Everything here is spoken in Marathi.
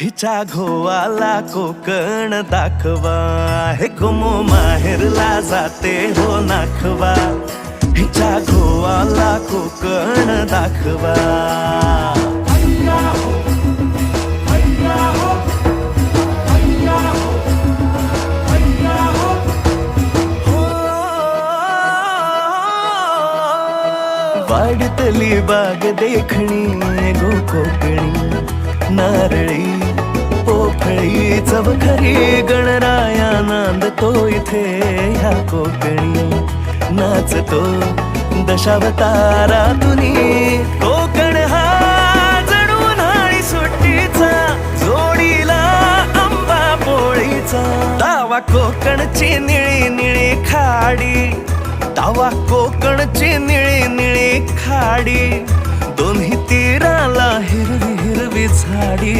हिच्या घोवाला कोकण दाखवा, हे गोमो माहेरला जाते हो नाखवा. हिच्या घोवाला कोकण दाखवा. वाडतली बाग देखणी गो कोकणी, नारळी पोफळी चवखरी गणराया नांदतो इथे ह्या कोकणी. नाचतो दशावतारातुनी कोकण हा जणू उन्हाळी सुट्टीचा, जोडीला आंबा पोळीचा. दावा कोकणची निळी निळी खाडी, दावा कोकणची निळी निळी खाडी. दोन्ही तीराला हिरवी हिरवी झाडी.